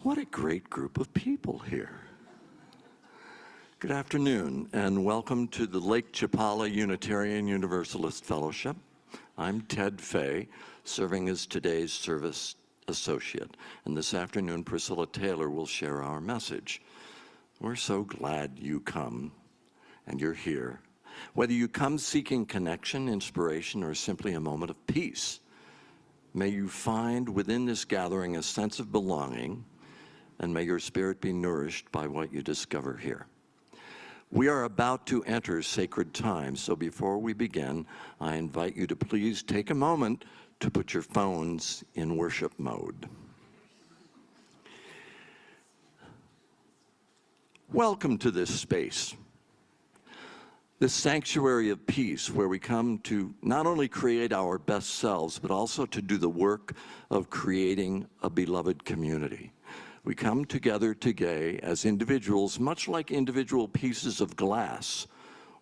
What a great group of people here. Good afternoon, and welcome to the Lake Chapala Unitarian Universalist Fellowship. I'm Ted Fahy, serving as today's service associate, and this afternoon Priscilla Taylor will share our message. We're so glad you come, and you're here. Whether you come seeking connection, inspiration, or simply a moment of peace, may you find within this gathering a sense of belonging, and may your spirit be nourished by what you discover here. We are about to enter sacred time, so before we begin, I invite you to please take a moment to put your phones in worship mode. Welcome to this space, this sanctuary of peace where we come to not only create our best selves, but also to do the work of creating a beloved community. We come together today as individuals, much like individual pieces of glass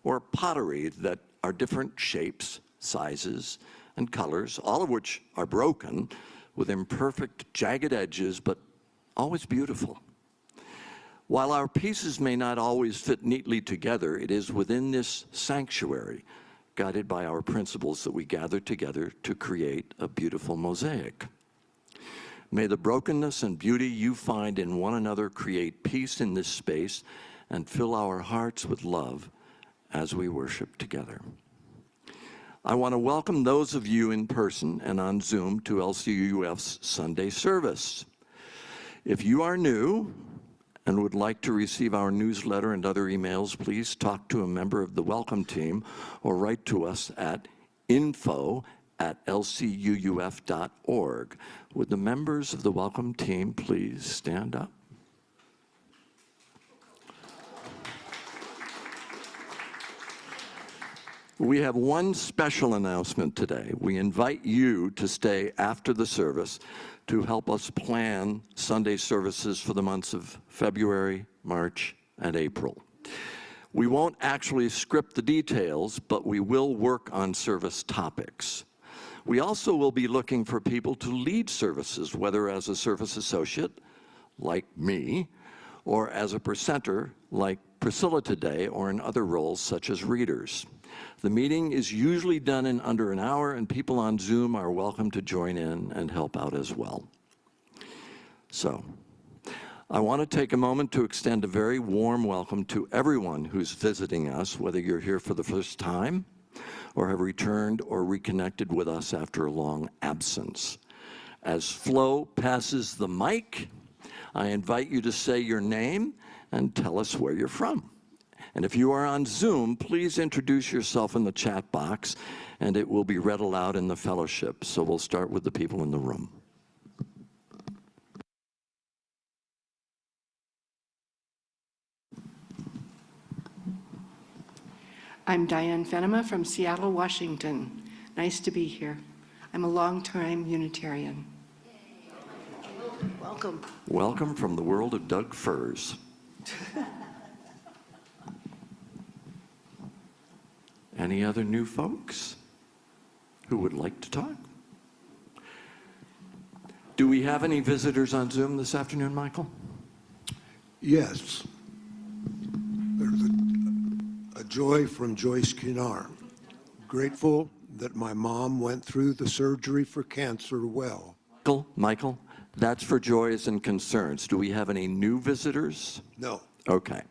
or pottery that are different shapes, sizes, and colors, all of which are broken with imperfect, jagged edges, but always beautiful. While our pieces may not always fit neatly together, it is within this sanctuary, guided by our principles, that we gather together to create a beautiful mosaic. May the brokenness and beauty you find in one another create peace in this space and fill our hearts with love as we worship together. I want to welcome those of you in person and on Zoom to LCUUF's Sunday service. If you are new and would like to receive our newsletter and other emails, please talk to a member of the welcome team or write to us at info@lcuuf.org. Would the members of the welcome team please stand up? We have one special announcement today. We invite you to stay after the service to help us plan Sunday services for the months of February, March, and April. We won't actually script the details, but we will work on service topics. We also will be looking for people to lead services, whether as a service associate, like me, or as a presenter, like Priscilla today, or in other roles such as readers. The meeting is usually done in under an hour, and people on Zoom are welcome to join in and help out as well. So, I want to take a moment to extend a very warm welcome to everyone who's visiting us, whether you're here for the first time or have returned or reconnected with us after a long absence. As Flo passes the mic, I invite you to say your name and tell us where you're from. And if you are on Zoom, please introduce yourself in the chat box, and it will be read aloud in the fellowship. So we'll start with the people in the room. I'm Diane Fenema from Seattle, Washington. Nice to be here. I'm a long-time Unitarian. Welcome. Welcome from the world of Doug Furs. Any other new folks who would like to talk? Do we have any visitors on Zoom this afternoon, Michael? Yes. There's a joy from Joyce Kinar. Grateful that my mom went through the surgery for cancer well. Michael, that's for joys and concerns. Do we have any new visitors? No. Okay.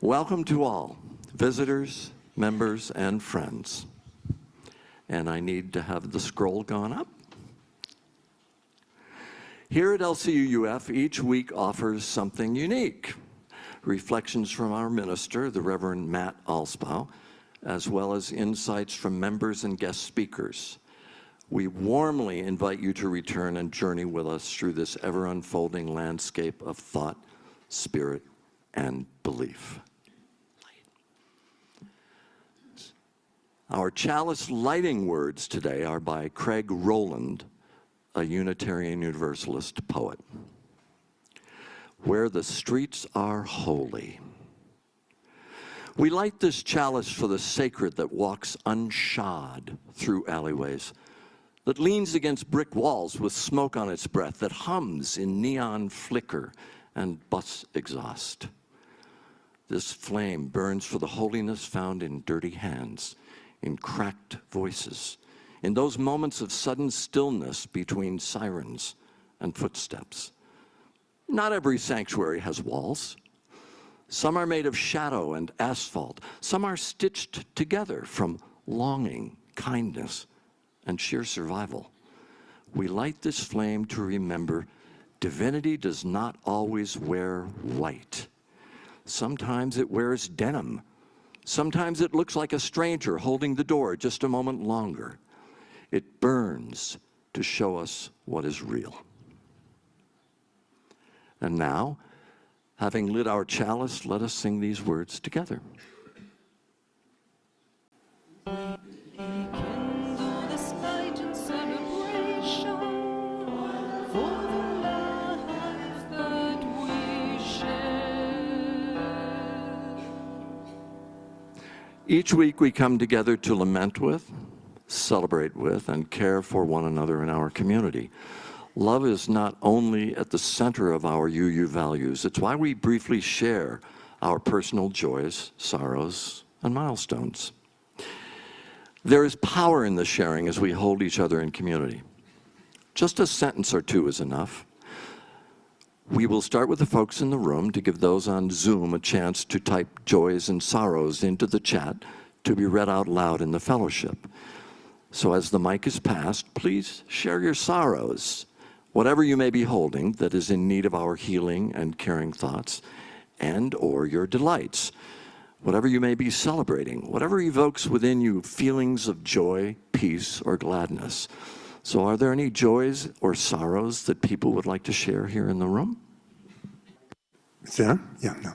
Welcome to all, visitors, members, and friends. And I need to have the scroll gone up. Here at LCUUF, each week offers something unique. Reflections from our minister, the Reverend Matt Alsbaugh, as well as insights from members and guest speakers. We warmly invite you to return and journey with us through this ever-unfolding landscape of thought, spirit, and belief. Our chalice lighting words today are by Craig Rowland, a Unitarian Universalist poet. Where the streets are holy. We light this chalice for the sacred that walks unshod through alleyways, that leans against brick walls with smoke on its breath, that hums in neon flicker and bus exhaust. This flame burns for the holiness found in dirty hands, in cracked voices, in those moments of sudden stillness between sirens and footsteps. Not every sanctuary has walls. Some are made of shadow and asphalt. Some are stitched together from longing, kindness, and sheer survival. We light this flame to remember divinity does not always wear white. Sometimes it wears denim. Sometimes it looks like a stranger holding the door just a moment longer. It burns to show us what is real. And now, having lit our chalice, let us sing these words together. Each week we come together to lament with, celebrate with, and care for one another in our community. Love is not only at the center of our UU values, it's why we briefly share our personal joys, sorrows, and milestones. There is power in the sharing as we hold each other in community. Just a sentence or two is enough. We will start with the folks in the room to give those on Zoom a chance to type joys and sorrows into the chat to be read out loud in the fellowship. So as the mic is passed, please share your sorrows, whatever you may be holding that is in need of our healing and caring thoughts, and or your delights, whatever you may be celebrating, whatever evokes within you feelings of joy, peace, or gladness. So are there any joys or sorrows that people would like to share here in the room? Is that on? Yeah, no.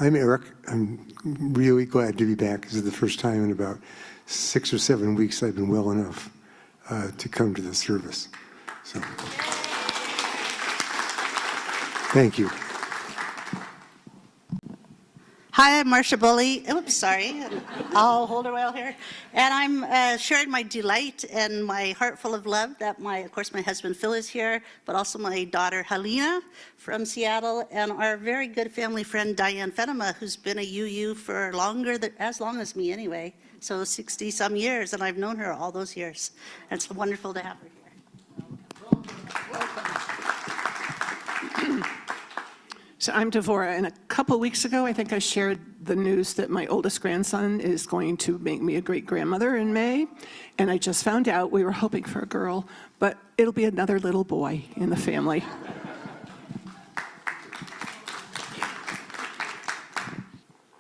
I'm Eric. I'm really glad to be back. This is the first time in about 6 or 7 weeks I've been well enough to come to the service. So, thank you. Hi, I'm Marcia Bully. Oops, sorry. I'll hold her while here. And I'm sharing my delight and my heart full of love that of course, my husband Phil is here, but also my daughter Helena from Seattle, and our very good family friend Diane Fenema, who's been a UU for as long as me anyway, so 60 some years, and I've known her all those years. And it's wonderful to have her here. Welcome. So I'm Devora, and a couple weeks ago, I think I shared the news that my oldest grandson is going to make me a great-grandmother in May, and I just found out we were hoping for a girl, but it'll be another little boy in the family.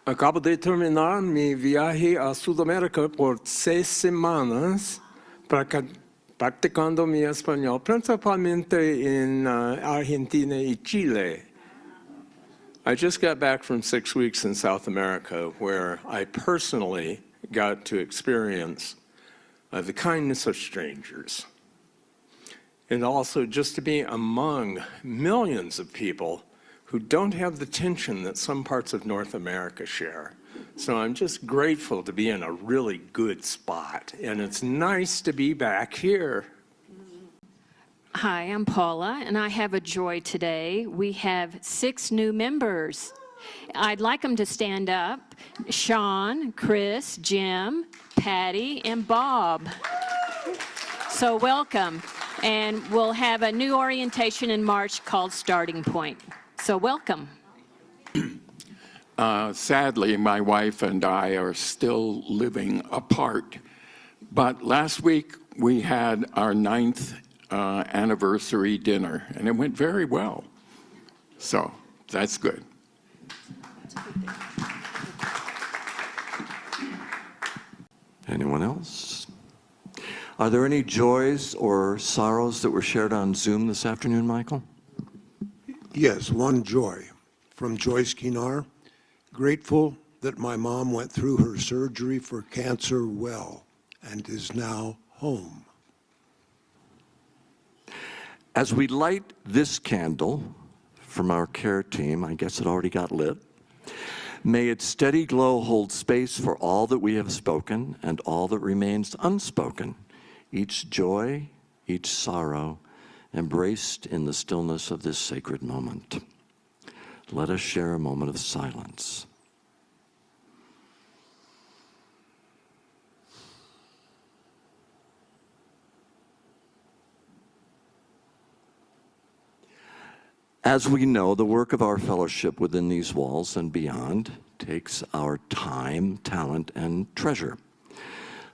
Acabo de terminar mi viaje a Sudamérica por 6 semanas practicando mi español, principalmente en Argentina y Chile. I just got back from 6 weeks in South America, where I personally got to experience the kindness of strangers, and also just to be among millions of people who don't have the tension that some parts of North America share. So I'm just grateful to be in a really good spot, and it's nice to be back here. Hi, I'm Paula, and I have a joy today. We have 6 new members. I'd like them to stand up. Sean, Chris, Jim, Patty, and Bob. So welcome. And we'll have a new orientation in March called Starting Point. So welcome. Sadly, my wife and I are still living apart. But last week, we had our 9th anniversary dinner, and it went very well. So that's good. Anyone else? Are there any joys or sorrows that were shared on Zoom this afternoon, Michael? Yes, one joy from Joyce Kinar. Grateful that my mom went through her surgery for cancer well and is now home. As we light this candle from our care team, I guess it already got lit, may its steady glow hold space for all that we have spoken and all that remains unspoken, each joy, each sorrow, embraced in the stillness of this sacred moment. Let us share a moment of silence. As we know, the work of our fellowship within these walls and beyond takes our time, talent, and treasure.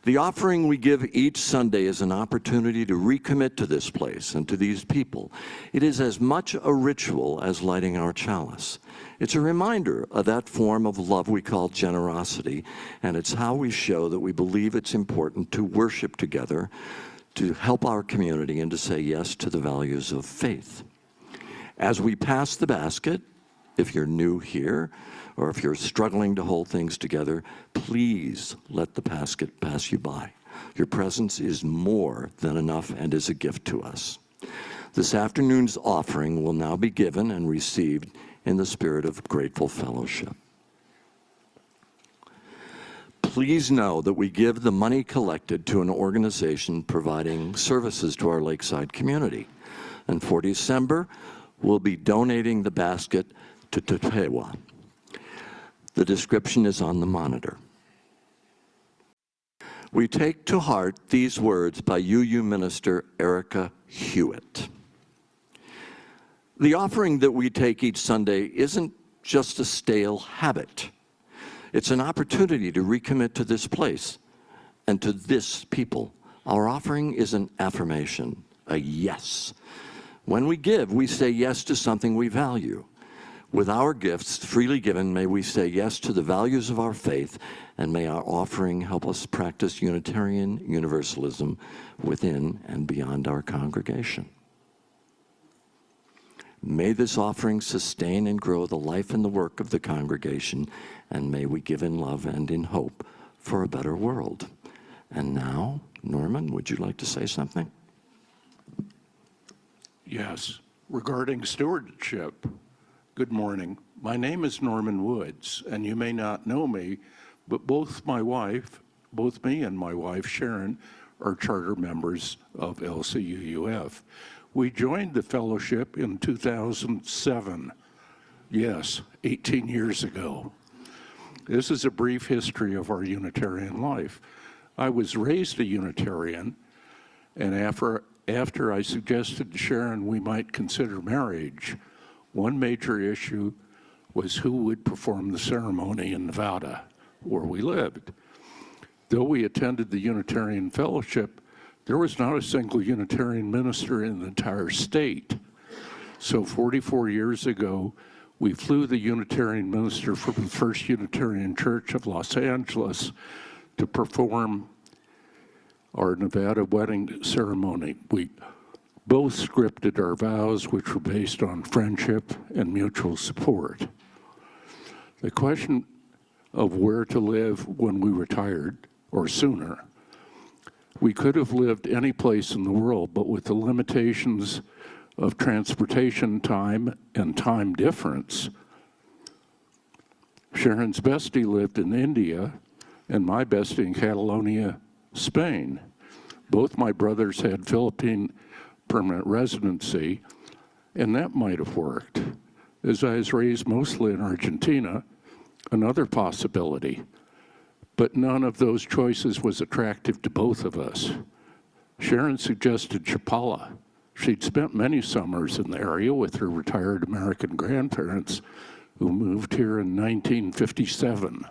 The offering we give each Sunday is an opportunity to recommit to this place and to these people. It is as much a ritual as lighting our chalice. It's a reminder of that form of love we call generosity, and it's how we show that we believe it's important to worship together, to help our community, and to say yes to the values of faith. As we pass the basket, if you're new here, or if you're struggling to hold things together, please let the basket pass you by. Your presence is more than enough and is a gift to us. This afternoon's offering will now be given and received in the spirit of grateful fellowship. Please know that we give the money collected to an organization providing services to our lakeside community. And for December, we'll be donating the basket to Tutewa. The description is on the monitor. We take to heart these words by UU minister Erica Hewitt. The offering that we take each Sunday isn't just a stale habit. It's an opportunity to recommit to this place and to this people. Our offering is an affirmation, a yes. When we give, we say yes to something we value. With our gifts freely given, may we say yes to the values of our faith, and may our offering help us practice Unitarian Universalism within and beyond our congregation. May this offering sustain and grow the life and the work of the congregation, and may we give in love and in hope for a better world. And now, Norman, would you like to say something? Yes, regarding stewardship. Good morning. My name is Norman Woods, and you may not know me, but both me and my wife, Sharon, are charter members of LCUUF. We joined the fellowship in 2007. Yes, 18 years ago. This is a brief history of our Unitarian life. I was raised a Unitarian, and after I suggested to Sharon we might consider marriage, one major issue was who would perform the ceremony in Nevada, where we lived. Though we attended the Unitarian Fellowship, there was not a single Unitarian minister in the entire state. So 44 years ago, we flew the Unitarian minister from the First Unitarian Church of Los Angeles to perform our Nevada wedding ceremony. We both scripted our vows, which were based on friendship and mutual support. The question of where to live when we retired, or sooner, we could have lived any place in the world, but with the limitations of transportation time and time difference, Sharon's bestie lived in India, and my bestie in Catalonia, Spain. Both my brothers had Philippine permanent residency, and that might have worked. As I was raised mostly in Argentina, another possibility, but none of those choices was attractive to both of us. Sharon suggested Chapala. She'd spent many summers in the area with her retired American grandparents who moved here in 1957.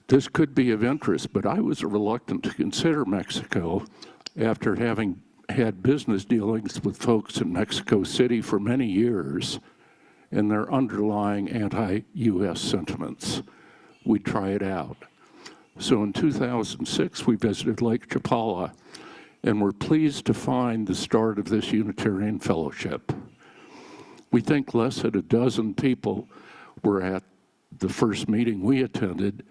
This could be of interest, but I was reluctant to consider Mexico after having had business dealings with folks in Mexico City for many years and their underlying anti-U.S. sentiments. We'd try it out. So in 2006, we visited Lake Chapala, and we're pleased to find the start of this Unitarian Fellowship. We think less than a dozen people were at the first meeting we attended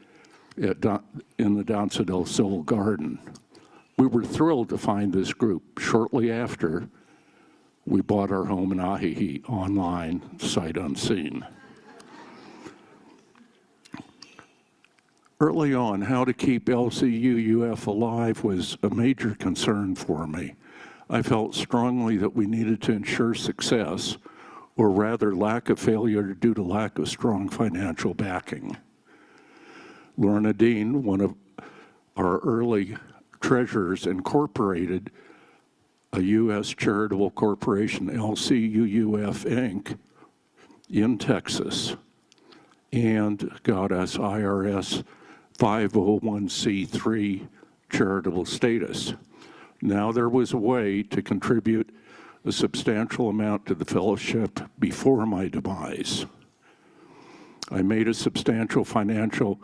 in the Danza del Sol Garden. We were thrilled to find this group shortly after we bought our home in Ahihi online, sight unseen. Early on, how to keep LCUUF alive was a major concern for me. I felt strongly that we needed to ensure success, or rather lack of failure due to lack of strong financial backing. Lorna Dean, one of our early treasurers, incorporated a U.S. charitable corporation, LCUUF Inc., in Texas, and got us IRS 501c3 charitable status. Now there was a way to contribute a substantial amount to the fellowship before my demise. I made a substantial financial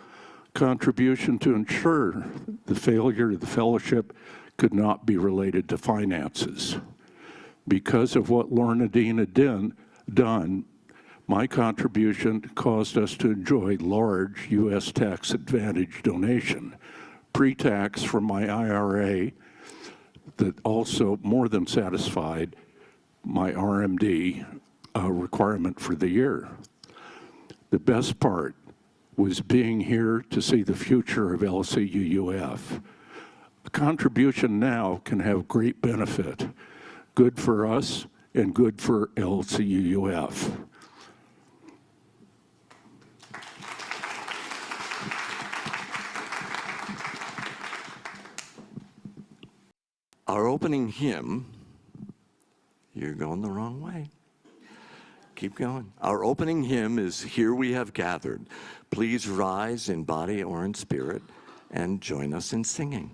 contribution to ensure the failure of the fellowship could not be related to finances. Because of what Lorna Dean had done, my contribution caused us to enjoy large U.S. tax advantage donation, pre-tax from my IRA, that also more than satisfied my RMD requirement for the year. The best part was being here to see the future of LCUUF. A contribution now can have great benefit, good for us and good for LCUUF. Our opening hymn, you're going the wrong way. Keep going. Our opening hymn is Here We Have Gathered. Please rise in body or in spirit and join us in singing.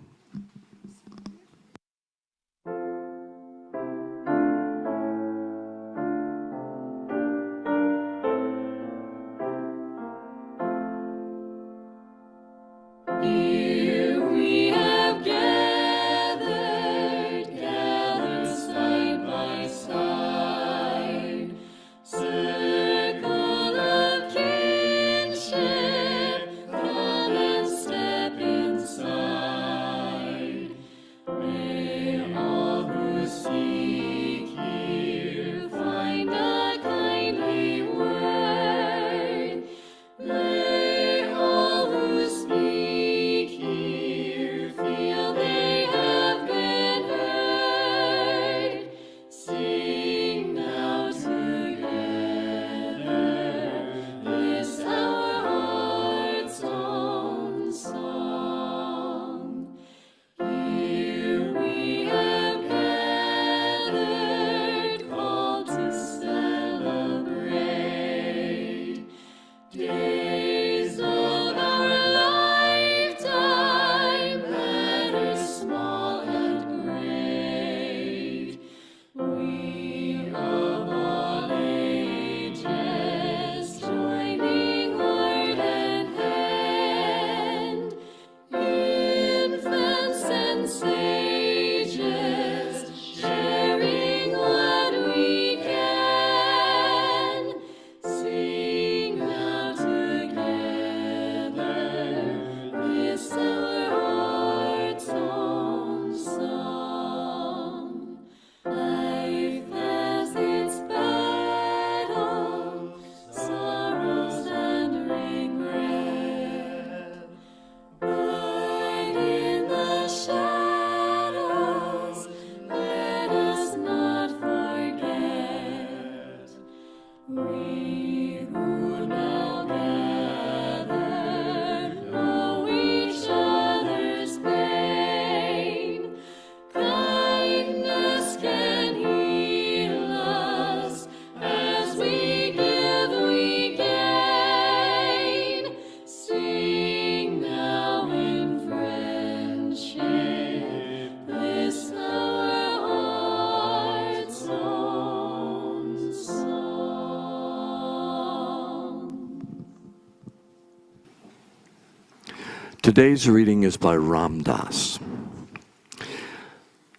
Today's reading is by Ram Dass.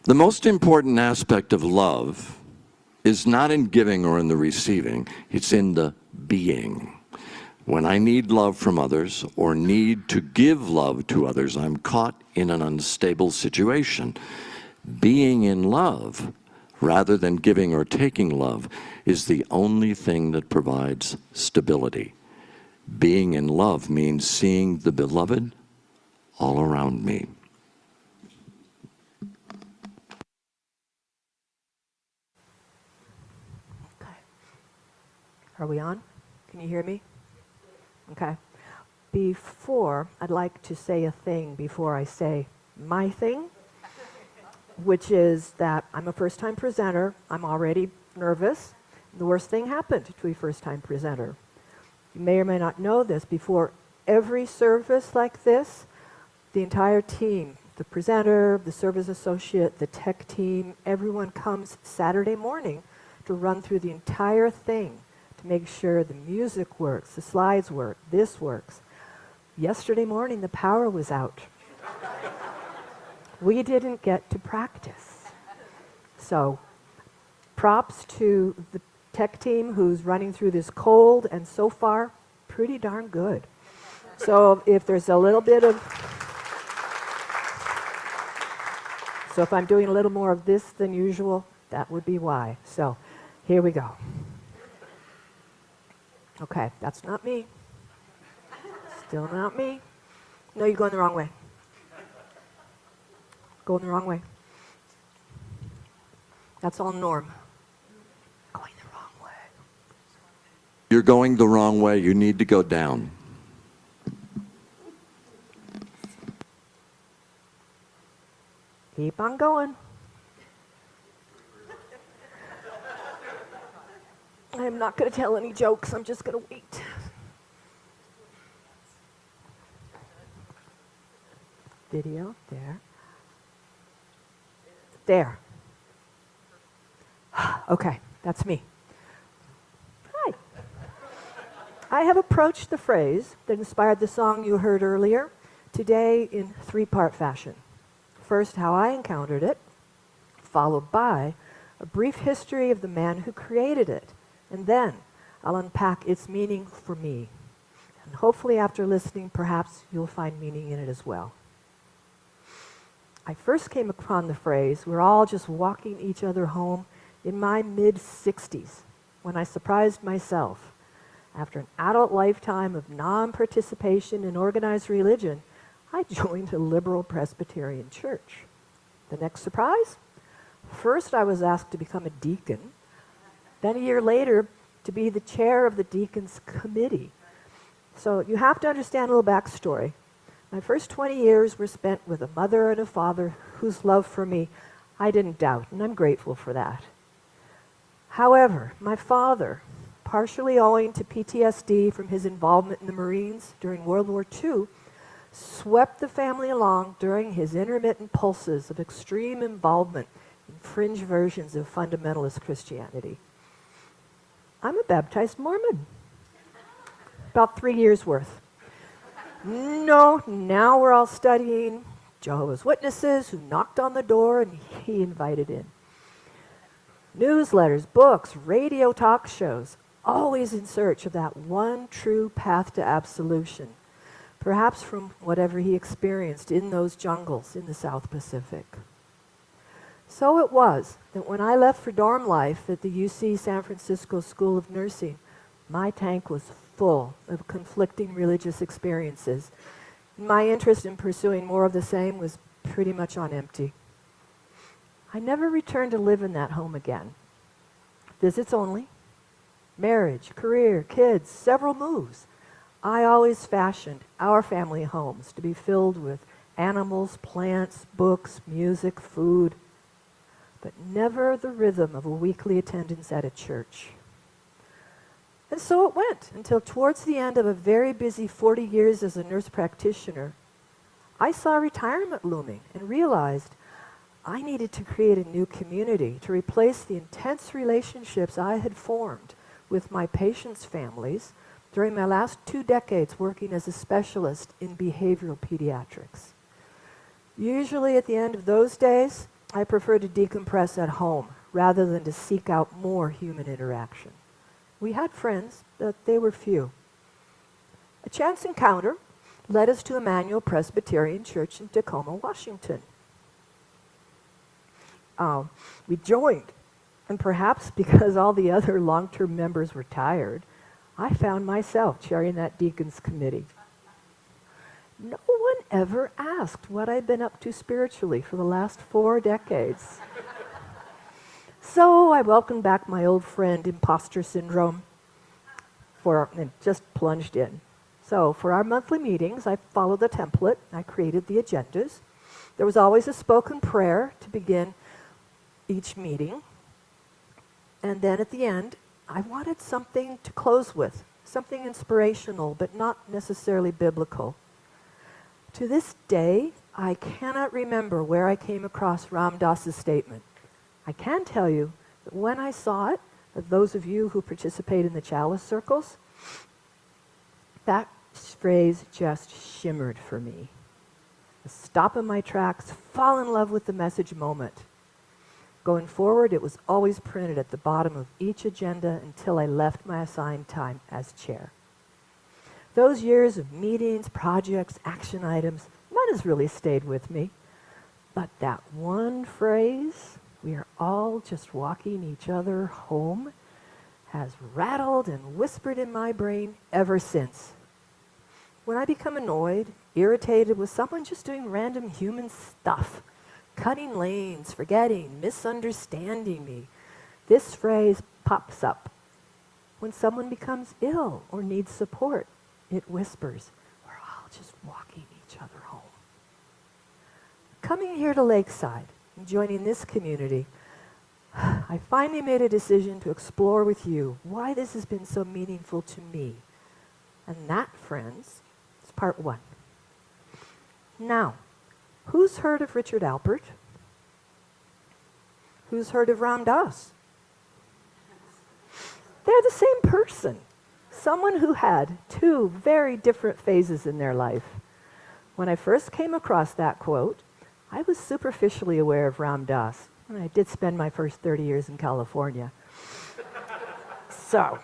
The most important aspect of love is not in giving or in the receiving, it's in the being. When I need love from others or need to give love to others, I'm caught in an unstable situation. Being in love, rather than giving or taking love, is the only thing that provides stability. Being in love means seeing the beloved all around me. Okay. Are we on? Can you hear me? Okay. Before, I'd like to say a thing before I say my thing, which is that I'm a first-time presenter. I'm already nervous. The worst thing happened to a first-time presenter. You may or may not know this. Before every service like this, the entire team, the presenter, the service associate, the tech team, everyone comes Saturday morning to run through the entire thing to make sure the music works, the slides work, this works. Yesterday morning, the power was out. We didn't get to practice. So, props to the tech team who's running through this cold, and so far, pretty darn good. So if there's a little bit of... So if I'm doing a little more of this than usual, that would be why. So, here we go. Okay, that's not me. Still not me. No, you're going the wrong way. Going the wrong way. That's all Norm. Going the wrong way. You're going the wrong way. You need to go down. Keep on going. I'm not going to tell any jokes. I'm just going to wait. Video, there. There. Okay, that's me. Hi. I have approached the phrase that inspired the song you heard earlier today in three-part fashion. First, how I encountered it, followed by a brief history of the man who created it, and then I'll unpack its meaning for me. And hopefully after listening, perhaps you'll find meaning in it as well. I first came upon the phrase, we're all just walking each other home, in my mid-60s, when I surprised myself. After an adult lifetime of non-participation in organized religion, I joined a liberal Presbyterian church. The next surprise? First, I was asked to become a deacon. Then a year later, to be the chair of the deacons committee. So you have to understand a little backstory. My first 20 years were spent with a mother and a father whose love for me I didn't doubt, and I'm grateful for that. However, my father, partially owing to PTSD from his involvement in the Marines during World War II, swept the family along during his intermittent pulses of extreme involvement in fringe versions of fundamentalist Christianity. I'm a baptized Mormon. About 3 years worth. No, now we're all studying Jehovah's Witnesses who knocked on the door and he invited in. Newsletters, books, radio talk shows, always in search of that one true path to absolution, perhaps from whatever he experienced in those jungles in the South Pacific. So it was that when I left for dorm life at the UC San Francisco School of Nursing, my tank was full of conflicting religious experiences. My interest in pursuing more of the same was pretty much on empty. I never returned to live in that home again. Visits only, marriage, career, kids, several moves. I always fashioned our family homes to be filled with animals, plants, books, music, food, but never the rhythm of a weekly attendance at a church. And so it went until towards the end of a very busy 40 years as a nurse practitioner, I saw retirement looming and realized I needed to create a new community to replace the intense relationships I had formed with my patients' families during my last 2 decades working as a specialist in behavioral pediatrics. Usually at the end of those days, I preferred to decompress at home rather than to seek out more human interaction. We had friends, but they were few. A chance encounter led us to Emmanuel Presbyterian Church in Tacoma, Washington. We joined, and perhaps because all the other long-term members were tired, I found myself chairing that deacons committee. No one ever asked what I'd been up to spiritually for the last 4 decades. So I welcomed back my old friend, imposter syndrome, and just plunged in. So for our monthly meetings, I followed the template. I created the agendas. There was always a spoken prayer to begin each meeting. And then at the end, I wanted something to close with, something inspirational, but not necessarily biblical. To this day, I cannot remember where I came across Ram Dass's statement. I can tell you that when I saw it, that those of you who participate in the chalice circles, that phrase just shimmered for me. A stop in my tracks, fall in love with the message moment. Going forward, it was always printed at the bottom of each agenda until I left my assigned time as chair. Those years of meetings, projects, action items, none has really stayed with me. But that one phrase, we are all just walking each other home, has rattled and whispered in my brain ever since. When I become annoyed, irritated with someone just doing random human stuff, cutting lanes, forgetting, misunderstanding me, this phrase pops up. When someone becomes ill or needs support, it whispers, we're all just walking each other home. Coming here to Lakeside and joining this community, I finally made a decision to explore with you why this has been so meaningful to me. And that, friends, is part 1. Now, who's heard of Richard Alpert? Who's heard of Ram Dass? They're the same person. Someone who had 2 very different phases in their life. When I first came across that quote, I was superficially aware of Ram Dass, and I did spend my first 30 years in California. So,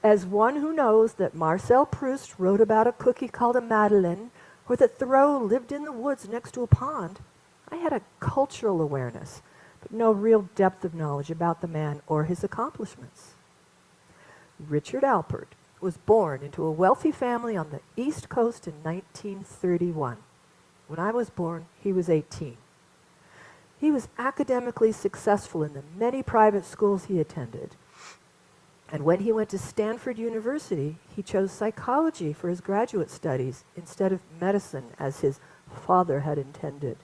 as one who knows that Marcel Proust wrote about a cookie called a Madeleine, or that Thoreau lived in the woods next to a pond, I had a cultural awareness, but no real depth of knowledge about the man or his accomplishments. Richard Alpert was born into a wealthy family on the East Coast in 1931. When I was born, he was 18. He was academically successful in the many private schools he attended. And when he went to Stanford University, he chose psychology for his graduate studies instead of medicine, as his father had intended.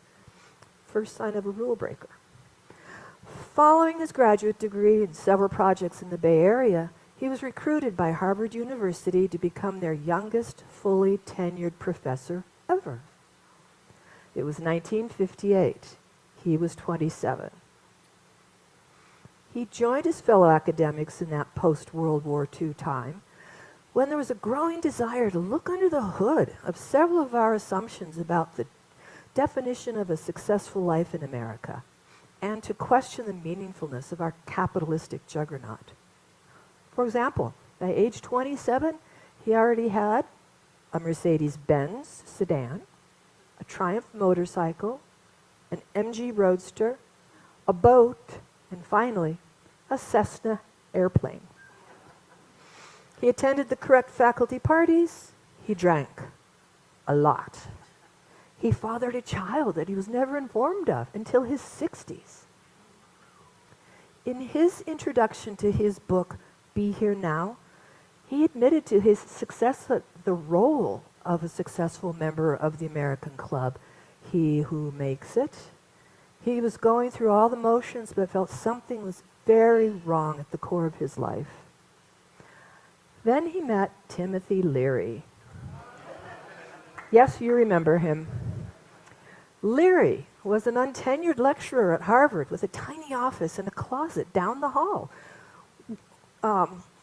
First sign of a rule breaker. Following his graduate degree and several projects in the Bay Area, he was recruited by Harvard University to become their youngest fully tenured professor ever. It was 1958. He was 27. He joined his fellow academics in that post-World War II time when there was a growing desire to look under the hood of several of our assumptions about the definition of a successful life in America and to question the meaningfulness of our capitalistic juggernaut. For example, by age 27, he already had a Mercedes-Benz sedan, a Triumph motorcycle, an MG Roadster, a boat, and finally, a Cessna airplane. He attended the correct faculty parties. He drank a lot. He fathered a child that he was never informed of until his 60s. In his introduction to his book, Be Here Now, he admitted to his success, the role of a successful member of the American club, he who makes it. He was going through all the motions, but felt something was very wrong at the core of his life. Then he met Timothy Leary. Yes, you remember him. Leary was an untenured lecturer at Harvard with a tiny office and a closet down the hall,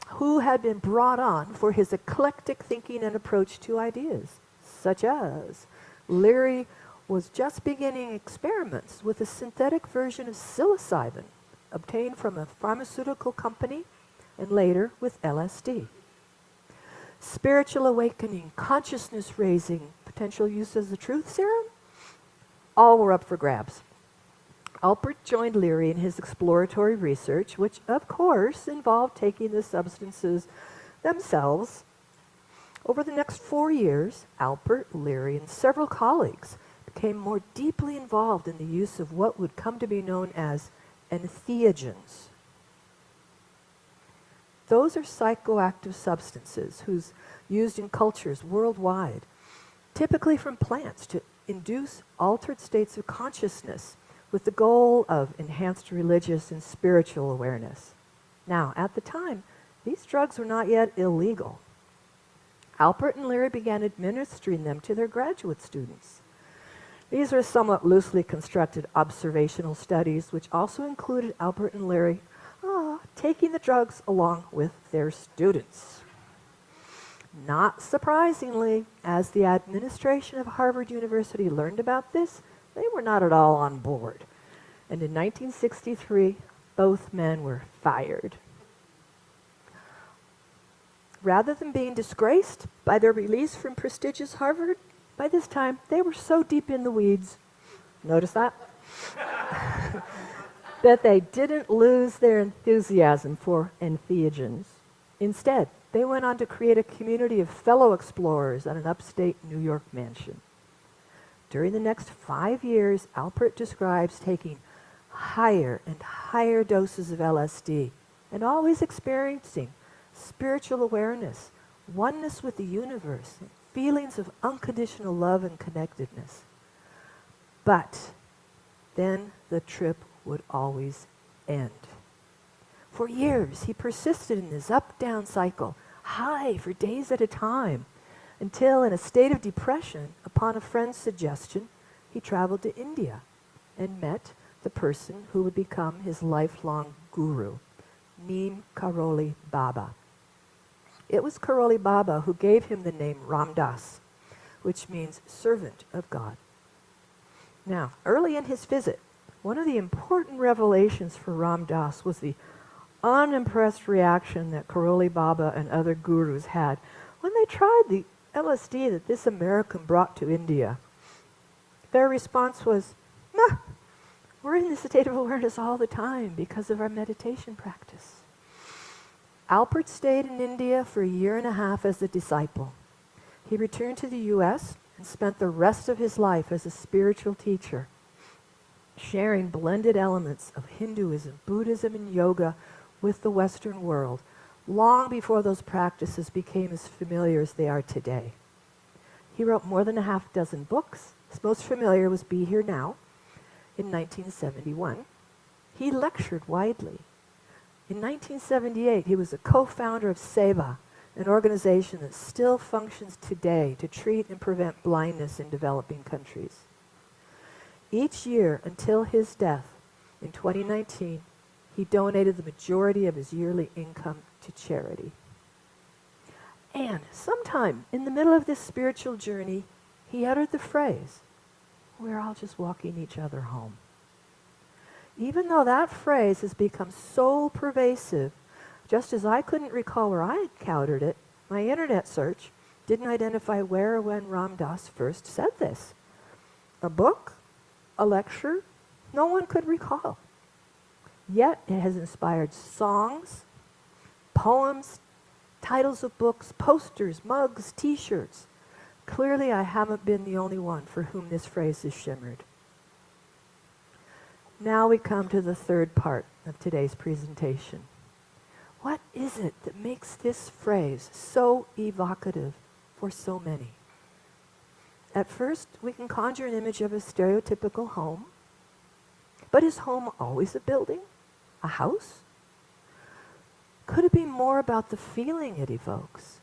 who had been brought on for his eclectic thinking and approach to ideas, such as Leary was just beginning experiments with a synthetic version of psilocybin obtained from a pharmaceutical company and later with LSD. Spiritual awakening, consciousness raising, potential use as the truth serum, all were up for grabs. Alpert joined Leary in his exploratory research, which of course involved taking the substances themselves. Over the next 4 years, Alpert, Leary, and several colleagues became more deeply involved in the use of what would come to be known as entheogens. Those are psychoactive substances used in cultures worldwide, typically from plants, to induce altered states of consciousness with the goal of enhanced religious and spiritual awareness. Now, at the time, these drugs were not yet illegal. Alpert and Leary began administering them to their graduate students. These were somewhat loosely constructed observational studies, which also included Alpert and Leary taking the drugs along with their students. Not surprisingly, as the administration of Harvard University learned about this, they were not at all on board. And in 1963, both men were fired. Rather than being disgraced by their release from prestigious Harvard, by this time they were so deep in the weeds, notice that? That they didn't lose their enthusiasm for entheogens. Instead, they went on to create a community of fellow explorers at an upstate New York mansion. During the next 5 years, Alpert describes taking higher and higher doses of LSD and always experiencing spiritual awareness, oneness with the universe, feelings of unconditional love and connectedness. But then the trip would always end. For years, he persisted in this up-down cycle, high for days at a time, until in a state of depression, upon a friend's suggestion, he traveled to India and met the person who would become his lifelong guru, Neem Karoli Baba. It was Karoli Baba who gave him the name Ram Dass, which means servant of God. Now, early in his visit, one of the important revelations for Ram Dass was the unimpressed reaction that Karoli Baba and other gurus had when they tried the LSD that this American brought to India. Their response was, "Nah, we're in this state of awareness all the time because of our meditation practice." Alpert stayed in India for 1.5 years as a disciple. He returned to the U.S. and spent the rest of his life as a spiritual teacher, sharing blended elements of Hinduism, Buddhism, and yoga with the Western world, long before those practices became as familiar as they are today. He wrote more than 6 books. His most familiar was Be Here Now in 1971. He lectured widely. In 1978, he was a co-founder of SEVA, an organization that still functions today to treat and prevent blindness in developing countries. Each year until his death in 2019, he donated the majority of his yearly income to charity. And sometime in the middle of this spiritual journey, he uttered the phrase, "We're all just walking each other home." Even though that phrase has become so pervasive, just as I couldn't recall where I encountered it, my internet search didn't identify where or when Ram Dass first said this. A book? A lecture? No one could recall. Yet it has inspired songs, poems, titles of books, posters, mugs, t-shirts. Clearly I haven't been the only one for whom this phrase has shimmered. Now we come to the third part of today's presentation. What is it that makes this phrase so evocative for so many? At first, we can conjure an image of a stereotypical home. But is home always a building? A house? Could it be more about the feeling it evokes?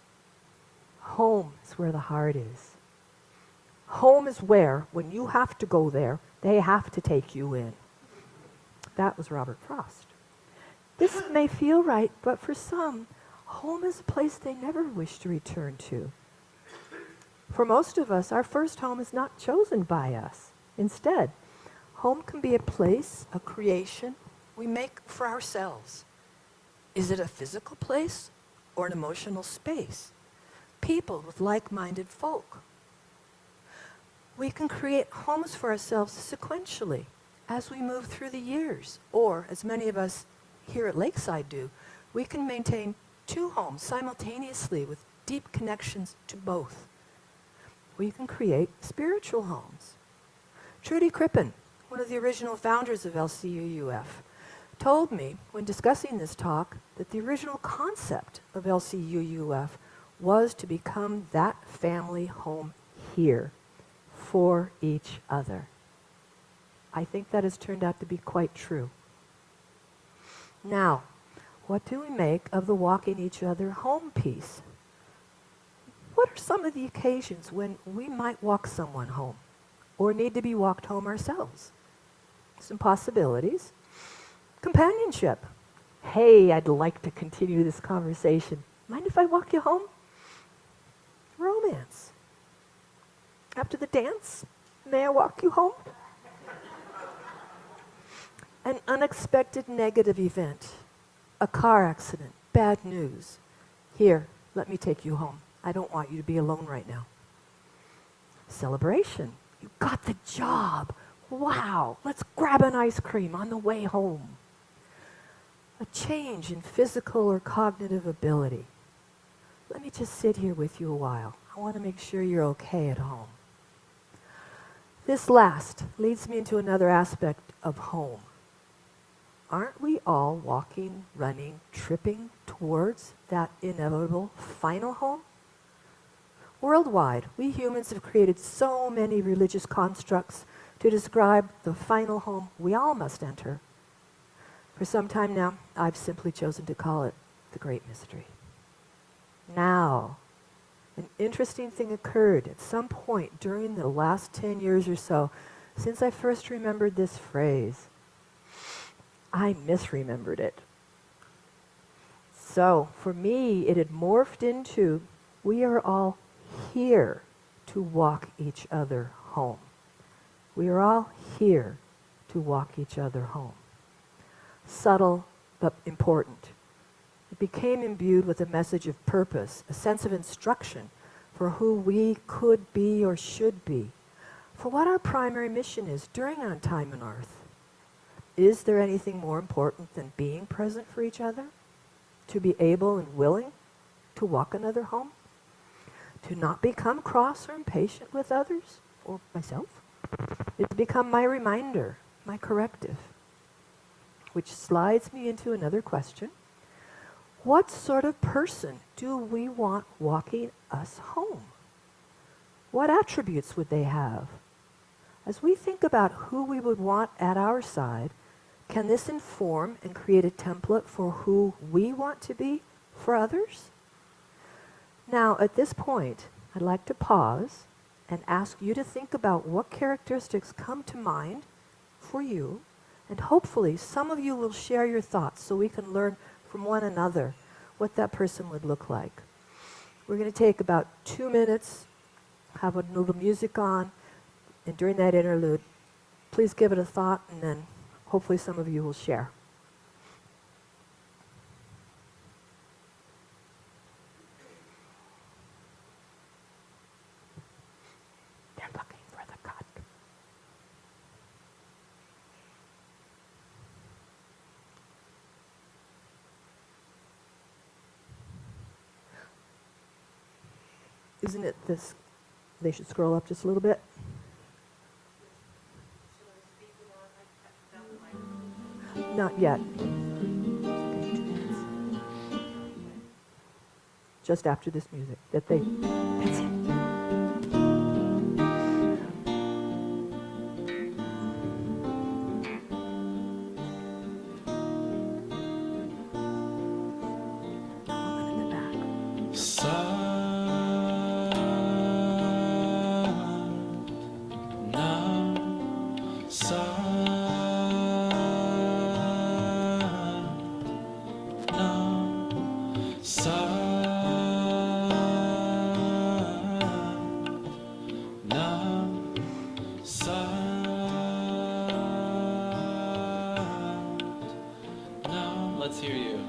Home is where the heart is. Home is where, when you have to go there, they have to take you in. That was Robert Frost. This may feel right, but for some, home is a place they never wish to return to. For most of us, our first home is not chosen by us. Instead, home can be a place, a creation we make for ourselves. Is it a physical place or an emotional space? People with like-minded folk. We can create homes for ourselves sequentially as we move through the years, or as many of us here at Lakeside do, we can maintain two homes simultaneously with deep connections to both, where you can create spiritual homes. Trudy Crippen, one of the original founders of LCUUF, told me when discussing this talk that the original concept of LCUUF was to become that family home here for each other. I think that has turned out to be quite true. Now, what do we make of the walking each other home piece? What are some of the occasions when we might walk someone home or need to be walked home ourselves? Some possibilities. Companionship. Hey, I'd like to continue this conversation. Mind if I walk you home? Romance. After the dance, may I walk you home? An unexpected negative event. A car accident. Bad news. Here, let me take you home. I don't want you to be alone right now. Celebration. You got the job. Wow, let's grab an ice cream on the way home. A change in physical or cognitive ability. Let me just sit here with you a while. I want to make sure you're okay at home. This last leads me into another aspect of home. Aren't we all walking, running, tripping towards that inevitable final home? Worldwide, we humans have created so many religious constructs to describe the final home we all must enter. For some time now, I've simply chosen to call it the Great Mystery. Now, an interesting thing occurred at some point during the last 10 years or so since I first remembered this phrase. I misremembered it. So, for me, it had morphed into, we are all here to walk each other home. We are all here to walk each other home. Subtle, but important. It became imbued with a message of purpose, a sense of instruction for who we could be or should be, for what our primary mission is during our time on earth. Is there anything more important than being present for each other? To be able and willing to walk another home? To not become cross or impatient with others or myself? It's become my reminder, my corrective. Which slides me into another question. What sort of person do we want walking us home? What attributes would they have? As we think about who we would want at our side, can this inform and create a template for who we want to be for others? Now, at this point, I'd like to pause and ask you to think about what characteristics come to mind for you. And hopefully, some of you will share your thoughts so we can learn from one another what that person would look like. We're going to take about 2 minutes, have a little music on, and during that interlude, please give it a thought, and then hopefully some of you will share. They're looking for the cut. Isn't it this? They should scroll up just a little bit. Not yet. Just after this music. That's it. Let's hear you.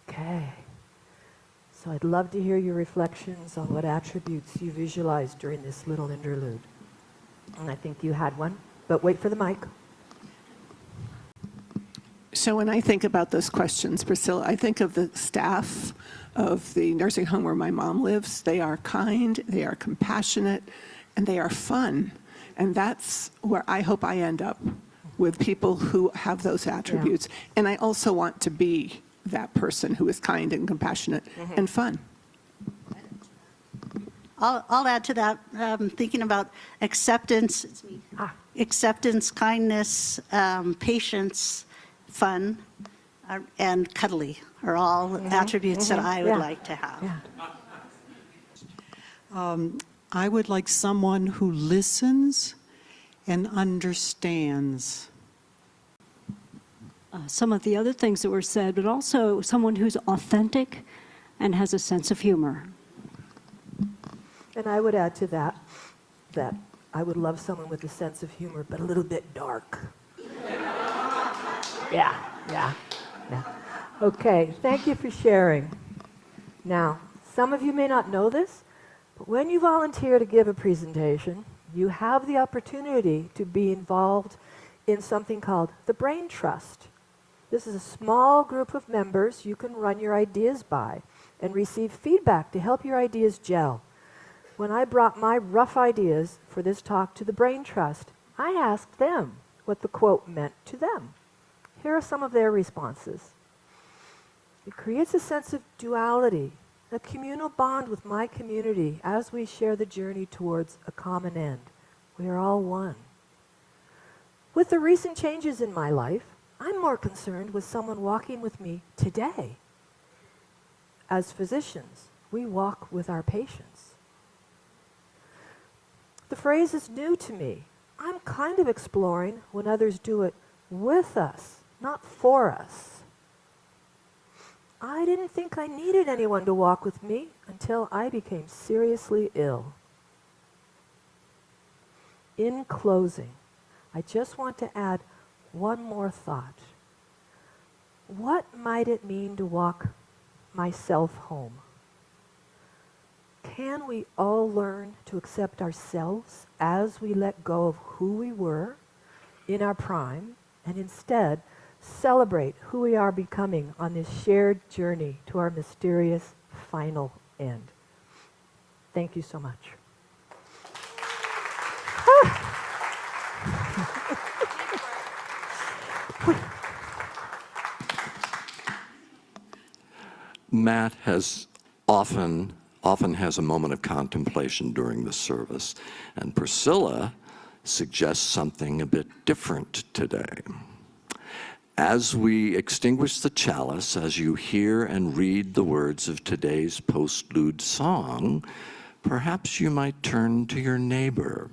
Okay. So I'd love to hear your reflections on what attributes you visualized during this little interlude. And I think you had one, but wait for the mic. So when I think about those questions, Priscilla, I think of the staff of the nursing home where my mom lives. They are kind, they are compassionate, and they are fun. And that's where I hope I end up, with people who have those attributes. Yeah. And I also want to be that person who is kind and compassionate and fun. I'll add to that, thinking about acceptance, acceptance, kindness, patience, fun, and cuddly are all attributes that I would like to have. I would like someone who listens and understands. Some of the other things that were said, but also someone who's authentic and has a sense of humor. And I would add to that, that I would love someone with a sense of humor, but a little bit dark. Yeah. Okay, thank you for sharing. Now, some of you may not know this, but when you volunteer to give a presentation, you have the opportunity to be involved in something called the Brain Trust. This is a small group of members you can run your ideas by and receive feedback to help your ideas gel. When I brought my rough ideas for this talk to the Brain Trust, I asked them what the quote meant to them. Here are some of their responses. It creates a sense of duality, a communal bond with my community as we share the journey towards a common end. We are all one. With the recent changes in my life, I'm more concerned with someone walking with me today. As physicians, we walk with our patients. The phrase is new to me. I'm kind of exploring when others do it with us, not for us. I didn't think I needed anyone to walk with me until I became seriously ill. In closing, I just want to add one more thought. What might it mean to walk myself home? Can we all learn to accept ourselves as we let go of who we were in our prime and instead celebrate who we are becoming on this shared journey to our mysterious final end? Thank you so much. Matt has often has a moment of contemplation during the service, and Priscilla suggests something a bit different today. As we extinguish the chalice, as you hear and read the words of today's postlude song, perhaps you might turn to your neighbor,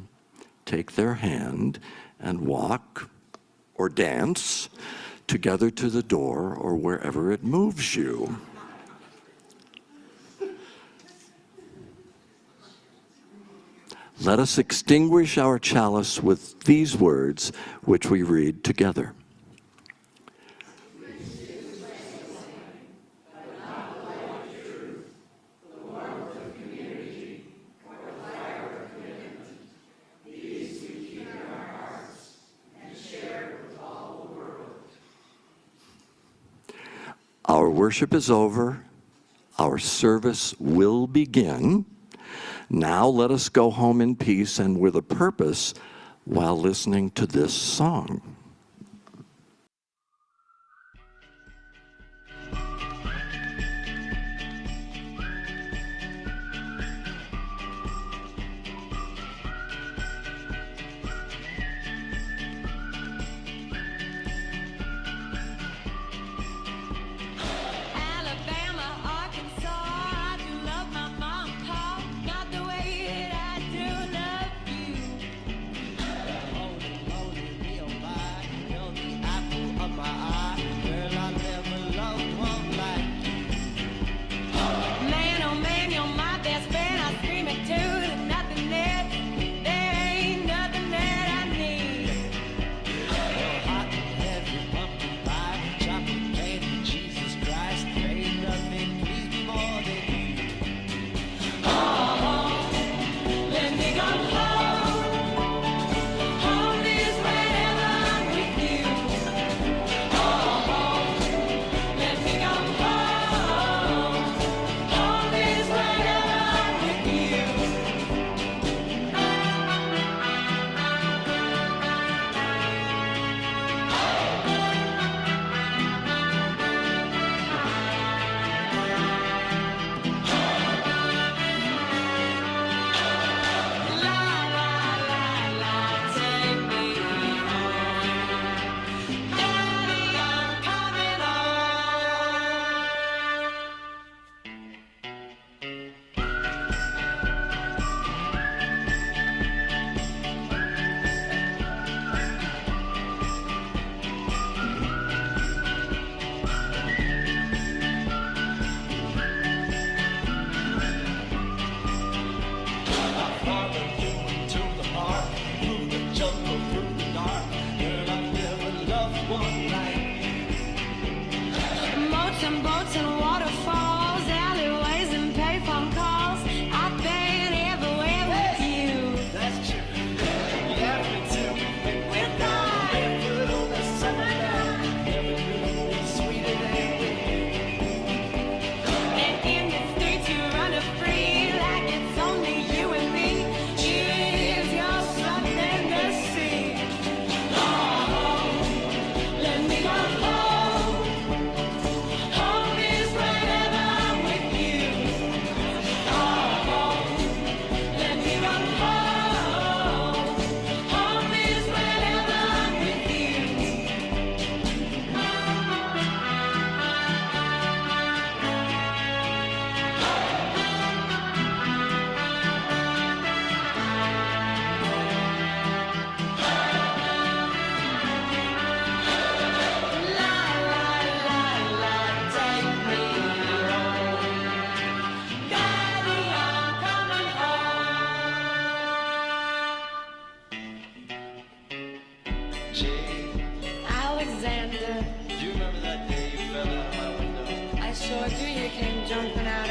take their hand, and walk or dance together to the door or wherever it moves you. Let us extinguish our chalice with these words, which we read together. Our worship is over. Our service will begin. Now let us go home in peace and with a purpose while listening to this song. Alabama, Arkansas, I do love my mom and pa. Not the way Alexander. Do you remember that day you fell out of my window? I sure do. You came jumping out